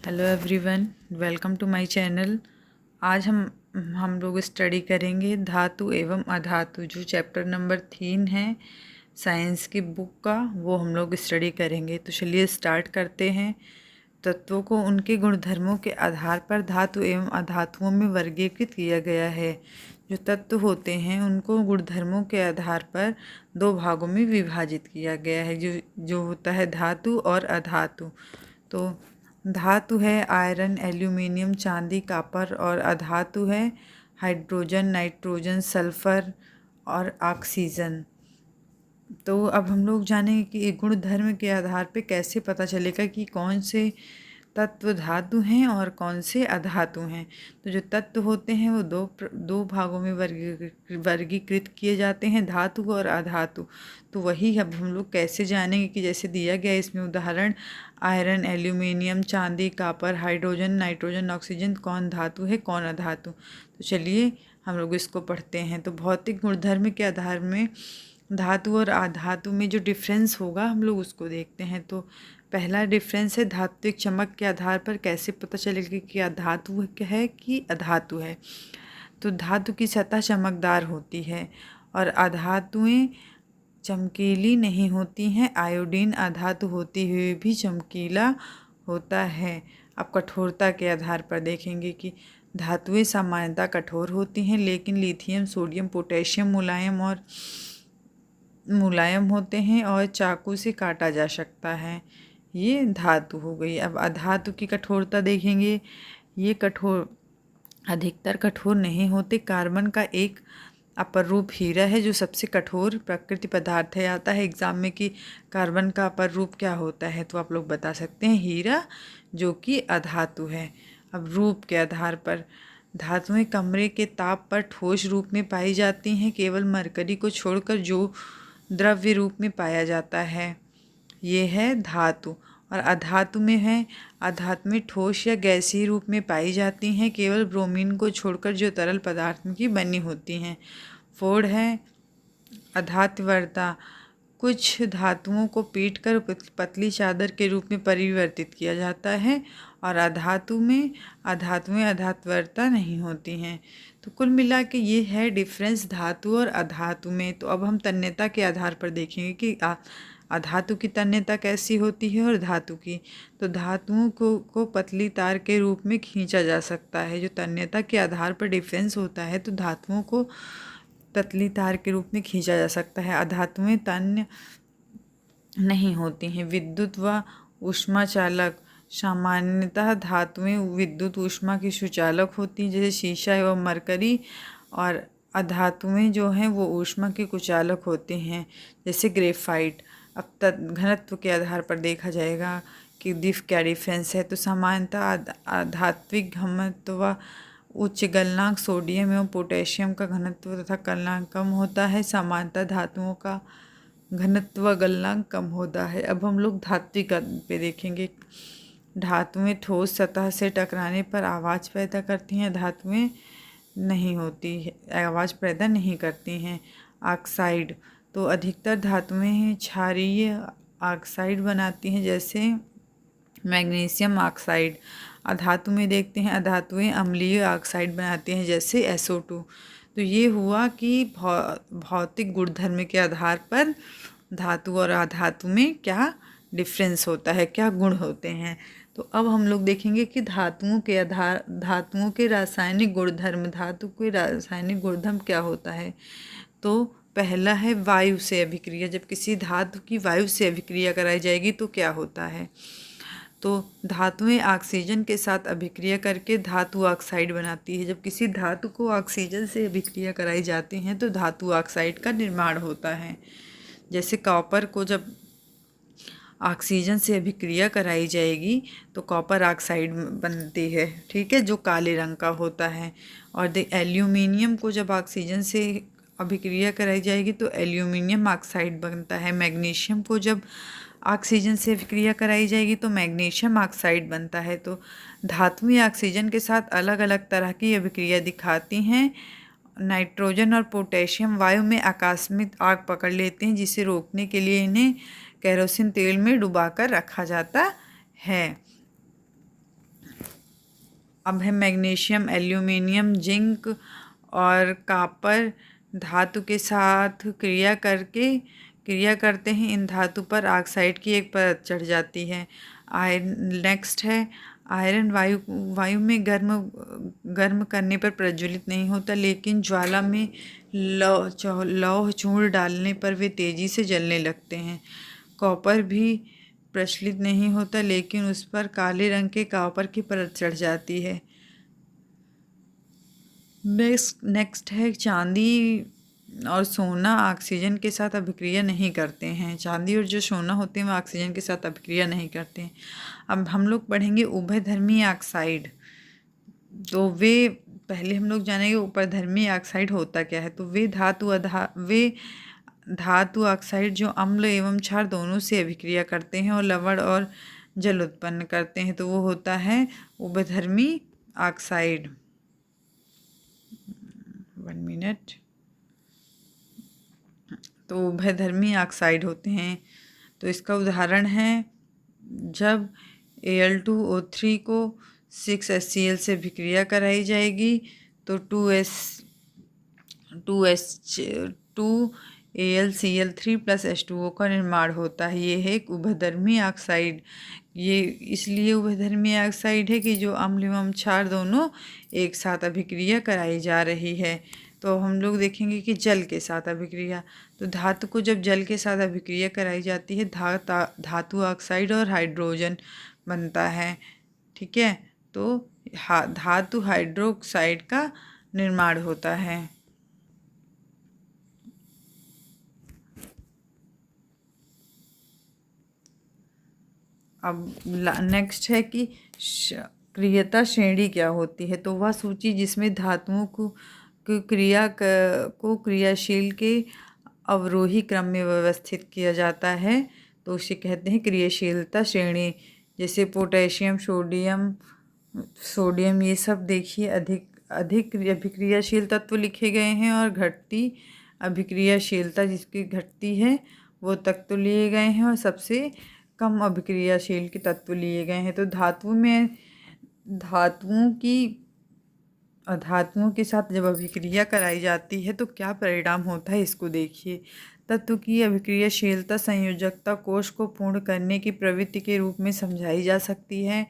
Hello everyone, welcome to my channel. आज हम लोग स्टडी करेंगे धातु एवं अधातु, जो चैप्टर नंबर 3 है साइंस की बुक का, वो हम लोग स्टडी करेंगे। तो चलिए स्टार्ट करते हैं। तत्वों को उनके गुणधर्मों के आधार पर धातु एवं अधातुओं में वर्गीकृत किया गया है। जो तत्व होते हैं उनको गुणधर्मों के आधार पर दो भागों में विभाजित किया गया है, जो जो होता है धातु और अधातु। तो धातु है आयरन, एल्यूमिनियम, चांदी, कॉपर, और अधातु है हाइड्रोजन, नाइट्रोजन, सल्फर और ऑक्सीजन। तो अब हम लोग जानेंगे कि एक गुण धर्म के आधार पे कैसे पता चलेगा कि कौन से तत्व धातु हैं और कौन से अधातु हैं। तो जो तत्व होते हैं वो दो भागों में वर्गीकृत किए जाते हैं, धातु और अधातु। तो वही अब हम लोग कैसे जानेंगे कि जैसे दिया गया इसमें उदाहरण आयरन, एल्यूमिनियम, चांदी, कॉपर, हाइड्रोजन, नाइट्रोजन, ऑक्सीजन, कौन धातु है कौन अधातु। तो चलिए हम लोग इसको पढ़ते हैं। तो भौतिक गुणधर्म के आधार में धातु और अधातु में जो डिफरेंस होगा हम लोग उसको देखते हैं। तो पहला डिफरेंस है धात्विक चमक के आधार पर कैसे पता चलेगा कि धातु है कि अधातु है। तो धातु की सतह चमकदार होती है और अधातुएं चमकीली नहीं होती हैं। आयोडीन अधातु होते हुए भी चमकीला होता है। अब कठोरता के आधार पर देखेंगे कि धातुएं सामान्यतः कठोर होती हैं, लेकिन लिथियम, सोडियम, पोटेशियम मुलायम होते हैं और चाकू से काटा जा सकता है। ये धातु हो गई। अब अधातु की कठोरता देखेंगे। ये अधिकतर कठोर नहीं होते। कार्बन का एक अपर रूप हीरा है जो सबसे कठोर प्रकृति पदार्थ है। आता है एग्जाम में कि कार्बन का अपर रूप क्या होता है, तो आप लोग बता सकते हैं हीरा, जो कि अधातु है। अब रूप के आधार पर धातुएं कमरे के ताप पर ठोस रूप में पाई जाती हैं। केवल मरकरी को छोड़कर जो द्रव्य रूप में पाया जाता है ये है धातु। और अधातु में है, अधातु में ठोस या गैसीय रूप में पाई जाती हैं, केवल ब्रोमीन को छोड़कर जो तरल पदार्थ की बनी होती हैं। फोड़ है अधात्वर्ता। कुछ धातुओं को पीटकर पतली चादर के रूप में परिवर्तित किया जाता है और अधातुएं अधात्वर्ता नहीं होती हैं। तो कुल मिला के ये है डिफरेंस धातु और अधातु में। तो अब हम तन्यता के आधार पर देखेंगे कि अधातु की तन्यता कैसी होती है और धातु की। तो धातुओं को पतली तार के रूप में खींचा जा सकता है। जो तन्यता के आधार पर डिफरेंस होता है, तो धातुओं को पतली तार के रूप में खींचा जा सकता है। अधातुएं तन्य नहीं होती हैं। विद्युत व ऊष्मा चालक। सामान्यतः धातुएं विद्युत ऊष्मा की सुचालक होती हैं, जैसे शीशा एवं मरकरी, और अधातुएं जो हैं वो ऊष्मा के कुचालक होते हैं, जैसे ग्रेफाइट। अब घनत्व के आधार पर देखा जाएगा कि क्या डिफरेंस है। तो सामान्यतः आधात्विक घनत्व उच्च गलनांक सोडियम एवं पोटेशियम का घनत्व तथा गलनांक कम होता है। सामान्यतः धातुओं का घनत्व गलनांक कम होता है। अब हम लोग धात्विक पे देखेंगे। धातुएं ठोस सतह से टकराने पर आवाज़ पैदा करती हैं, धातुएं नहीं होती है, आवाज़ पैदा नहीं करती हैं। ऑक्साइड। तो अधिकतर धातुएं क्षारीय ऑक्साइड बनाती हैं, जैसे मैग्नीशियम ऑक्साइड। अधातु में देखते हैं अधातुएं अम्लीय ऑक्साइड बनाती हैं, जैसे SO2। तो ये हुआ कि भौतिक गुणधर्म के आधार पर धातु और अधातु में क्या डिफरेंस होता है, क्या गुण होते हैं। तो अब हम लोग देखेंगे कि धातुओं के रासायनिक गुणधर्म, धातु के रासायनिक गुणधर्म क्या होता है। तो पहला है वायु से अभिक्रिया। जब किसी धातु की वायु से अभिक्रिया कराई जाएगी तो क्या होता है। तो धातुएं ऑक्सीजन के साथ अभिक्रिया करके धातु ऑक्साइड बनाती है। जब किसी धातु को ऑक्सीजन से अभिक्रिया कराई जाती है तो धातु ऑक्साइड का निर्माण होता है। जैसे कॉपर को जब ऑक्सीजन से अभिक्रिया कराई जाएगी तो कॉपर ऑक्साइड बनती है, ठीक है, जो काले रंग का होता है। और एल्यूमिनियम को जब ऑक्सीजन से अभिक्रिया कराई जाएगी तो एल्यूमिनियम ऑक्साइड बनता है। मैग्नीशियम को जब ऑक्सीजन से अभिक्रिया कराई जाएगी तो मैग्नीशियम ऑक्साइड बनता है। तो धातुएं ऑक्सीजन के साथ अलग अलग तरह की अभिक्रिया दिखाती हैं। नाइट्रोजन और पोटेशियम वायु में आकस्मिक आग पकड़ लेते हैं, जिसे रोकने के लिए इन्हें केरोसिन तेल में डुबाकर रखा जाता है। अब है मैग्नीशियम, एल्यूमिनियम, जिंक और कॉपर धातु के साथ क्रिया करते हैं। इन धातु पर ऑक्साइड की एक परत चढ़ जाती है। नेक्स्ट है आयरन। वायु में गर्म करने पर प्रज्वलित नहीं होता, लेकिन ज्वाला में लौह चूर्ण डालने पर वे तेजी से जलने लगते हैं। कॉपर भी प्रज्वलित नहीं होता, लेकिन उस पर काले रंग के कॉपर की परत चढ़ जाती है। नेक्स्ट है चांदी और सोना ऑक्सीजन के साथ अभिक्रिया नहीं करते हैं। चांदी और जो सोना होते हैं वो ऑक्सीजन के साथ अभिक्रिया नहीं करते हैं। अब हम लोग पढ़ेंगे उभयधर्मी ऑक्साइड। तो वे पहले हम लोग जानेंगे उपधर्मी ऑक्साइड होता क्या है। तो वे धातु ऑक्साइड जो अम्ल एवं क्षार दोनों से अभिक्रिया करते हैं और लवण और जल उत्पन्न करते हैं, तो वो होता है उभयधर्मी ऑक्साइड। 1 मिनट। तो उभयधर्मी ऑक्साइड होते हैं। तो इसका उदाहरण है जब Al2O3 को 6HCl से अभिक्रिया कराई जाएगी तो 2AlCl3 प्लस H2O का निर्माण होता है। ये है एक उभयधर्मी ऑक्साइड। ये इसलिए उभयधर्मी ऑक्साइड है कि जो अम्ल एवं क्षार दोनों एक साथ अभिक्रिया कराई जा रही है। तो हम लोग देखेंगे कि जल के साथ अभिक्रिया। तो धातु को जब जल के साथ अभिक्रिया कराई जाती है धातु ऑक्साइड और हाइड्रोजन बनता है। ठीक है, तो धातु हाइड्रोक्साइड का निर्माण होता है। अब नेक्स्ट है कि क्रियता श्रेणी क्या होती है। तो वह सूची जिसमें धातुओं को क्रियाशील के अवरोही क्रम में व्यवस्थित किया जाता है, तो उसे कहते हैं क्रियाशीलता श्रेणी। जैसे पोटेशियम, सोडियम ये सब देखिए अधिक अभिक्रियाशील तत्व लिखे गए हैं, और घटती अभिक्रियाशीलता जिसकी घटती है वो तत्व लिए गए हैं, और सबसे कम अभिक्रियाशील के तत्व लिए गए हैं। तो धातुओं के साथ जब अभिक्रिया कराई जाती है तो क्या परिणाम होता है इसको देखिए। तत्व की अभिक्रियाशीलता संयोजकता कोश को पूर्ण करने की प्रवृत्ति के रूप में समझाई जा सकती है।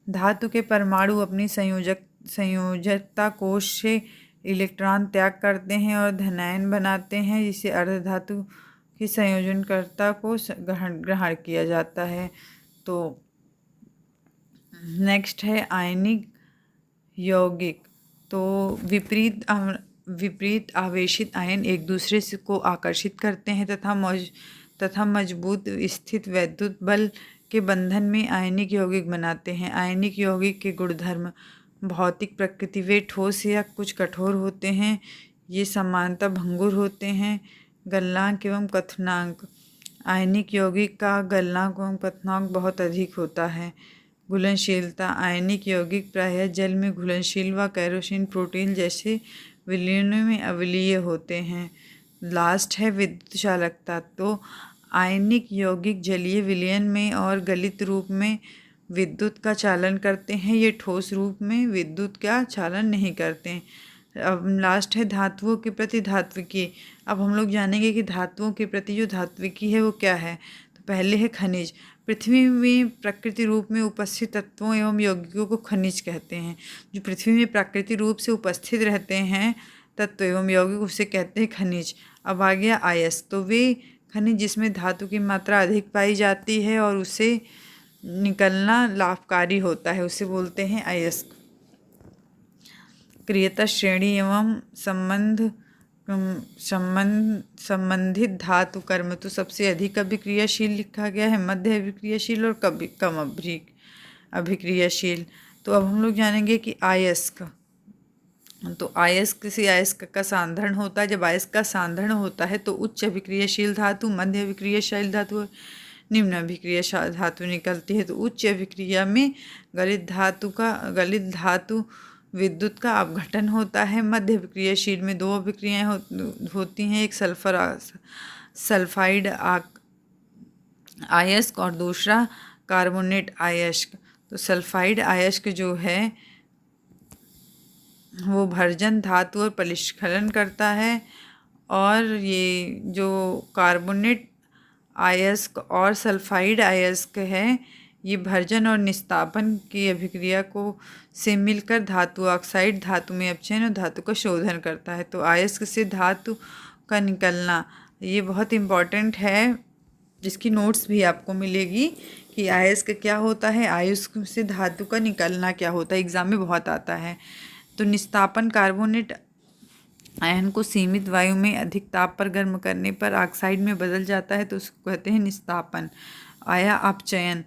धातु के परमाणु अपनी संयोजकता कोश से इलेक्ट्रॉन त्याग करते हैं और धनायन बनाते हैं, जिसे अर्धधातु की संयोजनकर्ता को ग्रहण किया जाता है। तो नेक्स्ट है आयनिक यौगिक। तो विपरीत आवेशित आयन एक दूसरे से को आकर्षित करते हैं तथा मजबूत स्थित वैद्युत बल के बंधन में आयनिक यौगिक बनाते हैं। आयनिक यौगिक के गुणधर्म भौतिक प्रकृति, वे ठोस या कुछ कठोर होते हैं। ये समानता भंगुर होते हैं। गलनांक एवं क्वथनांक। आयनिक यौगिक का गलनांक एवं क्वथनांक बहुत अधिक होता है। घुलनशीलता। आयनिक यौगिक प्रायः जल में घुलनशील व केरोसिन, प्रोटीन जैसे विलयनों में अवलीय होते हैं। लास्ट है विद्युत चालकता। तो आयनिक यौगिक जलीय विलयन में और गलित रूप में विद्युत का चालन करते हैं। ये ठोस रूप में विद्युत का चालन नहीं करते हैं। अब लास्ट है धातुओं के प्रति धात्विकी। अब हम लोग जानेंगे कि धातुओं के प्रति जो धात्विकी है वो क्या है। तो पहले है खनिज। पृथ्वी में प्रकृति रूप में उपस्थित तत्वों एवं यौगिकों को खनिज कहते हैं। जो पृथ्वी में प्राकृतिक रूप से उपस्थित रहते हैं तत्व एवं यौगिक, उसे कहते हैं खनिज। अब आ गया अयस्क। तो वे खनिज जिसमें धातु की मात्रा अधिक पाई जाती है और उसे निकलना लाभकारी होता है, उसे बोलते हैं अयस्क। क्रियता श्रेणी एवं संबंधित धातु कर्म। तो सबसे अधिक अभिक्रियाशील लिखा गया है, मध्य अभिक्रियाशील और कम अभिक्रियाशील। तो अब हम लोग जानेंगे कि अयस्क। तो अयस्क से अयस्क का सांधारण होता है। जब अयस्क का सांधारण होता है तो उच्च अभिक्रियाशील धातु, मध्य अभिक्रियाशील धातु, निम्न अभिक्रियाशील धातु निकलती है। तो उच्च अभिक्रिया में गलित धातु विद्युत का अपघटन होता है। मध्य अभिक्रियाशील में दो अभिक्रियाएं होती हैं, एक सल्फाइड अयस्क और दूसरा कार्बोनेट अयस्क। तो सल्फाइड अयस्क जो है वो भर्जन धातु और परिष्करण करता है। और ये जो कार्बोनेट अयस्क और सल्फाइड अयस्क है, ये भर्जन और निस्तापन की अभिक्रिया को से मिलकर धातु ऑक्साइड धातु में अपचयन और धातु का शोधन करता है। तो अयस्क से धातु का निकलना ये बहुत इम्पॉर्टेंट है, जिसकी नोट्स भी आपको मिलेगी कि अयस्क क्या होता है, अयस्क से धातु का निकलना क्या होता है, एग्जाम में बहुत आता है। तो निस्तापन कार्बोनेट आयन को सीमित वायु में अधिक ताप पर गर्म करने पर ऑक्साइड में बदल जाता है, तो उसको कहते हैं निस्तापन। आया अपचयन,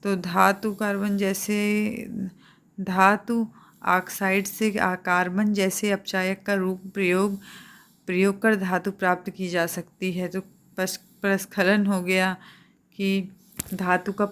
तो धातु कार्बन जैसे धातु ऑक्साइड से कार्बन जैसे अपचायक का रूप प्रयोग कर धातु प्राप्त की जा सकती है। तो परिस्खलन हो गया कि धातु का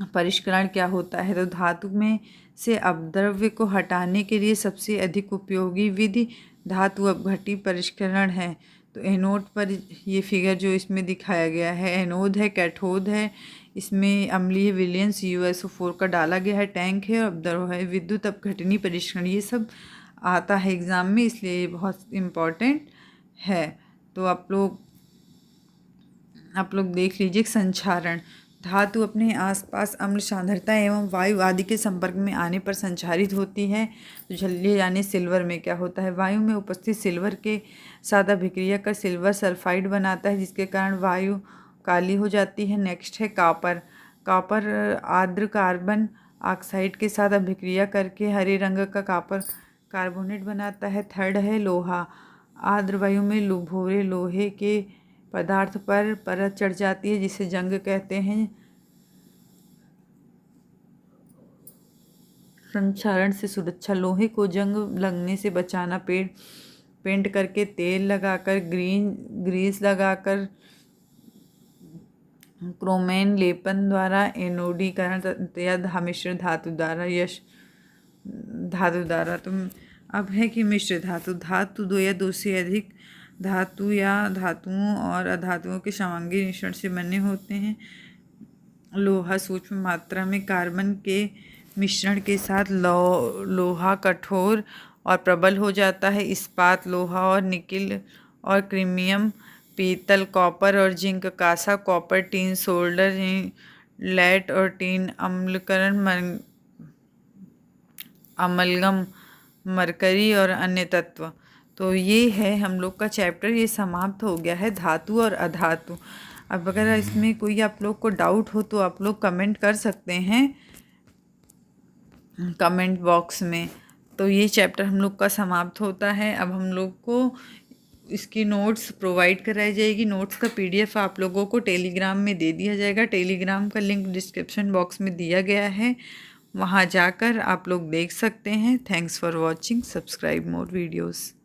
परिष्करण क्या होता है। तो धातु में से अपद्रव्य को हटाने के लिए सबसे अधिक उपयोगी विधि धातु अपघटी परिष्करण है। तो एनोड पर ये फिगर जो इसमें दिखाया गया है, एनोड है, कैथोड है, इसमें अम्लीय विलयन CuSO4 का डाला गया है, टैंक है और अपद्रव है, विद्युत अपघटनी परिष्करण, ये सब आता है एग्ज़ाम में, इसलिए ये बहुत इम्पॉर्टेंट है। तो आप लोग देख लीजिए। संक्षारण, धातु अपने आसपास अम्ल सांद्रता एवं वायु आदि के संपर्क में आने पर संक्षारित होती है। तो झल्ले यानी सिल्वर में क्या होता है, वायु में उपस्थित सिल्वर के साथ अभिक्रिया कर सिल्वर सल्फाइड बनाता है, जिसके कारण वायु काली हो जाती है। नेक्स्ट है कॉपर। कॉपर आर्द्र कार्बन ऑक्साइड के साथ अभिक्रिया करके हरे रंग का कॉपर कार्बोनेट बनाता है। थर्ड है लोहा। आर्द्र वायु में भूरे लोहे के पदार्थ पर परत चढ़ जाती है, जिसे जंग कहते हैं। संक्षारण से सुरक्षा, लोहे को जंग लगने से बचाना, पेंट करके, तेल लगाकर, ग्रीस लगाकर, क्रोमेन लेपन द्वारा, एनोडीकरण या मिश्र धातु द्वारा। तो अब है कि मिश्र धातु दो या दो से अधिक धातु या धातुओं और अधातुओं के समांगी मिश्रण से बने होते हैं। लोहा सूक्ष्म मात्रा में कार्बन के मिश्रण के साथ लोहा कठोर और प्रबल हो जाता है। इस्पात, लोहा और निकिल और क्रीमियम, पीतल, कॉपर और जिंक, कांसा, कॉपर, टीन, सोल्डर, लेड और टीन, अम्लकरण, अमलगम, मरकरी और अन्य तत्व। तो ये है हम लोग का चैप्टर, ये समाप्त हो गया है धातु और अधातु। अब अगर इसमें कोई आप लोग को डाउट हो तो आप लोग कमेंट कर सकते हैं कमेंट बॉक्स में। तो ये चैप्टर हम लोग का समाप्त होता है। अब हम लोग को इसकी नोट्स प्रोवाइड कराई जाएगी। नोट्स का PDF आप लोगों को टेलीग्राम में दे दिया जाएगा। टेलीग्राम का लिंक डिस्क्रिप्शन बॉक्स में दिया गया है, वहाँ जाकर आप लोग देख सकते हैं। Thanks for watching, subscribe more videos.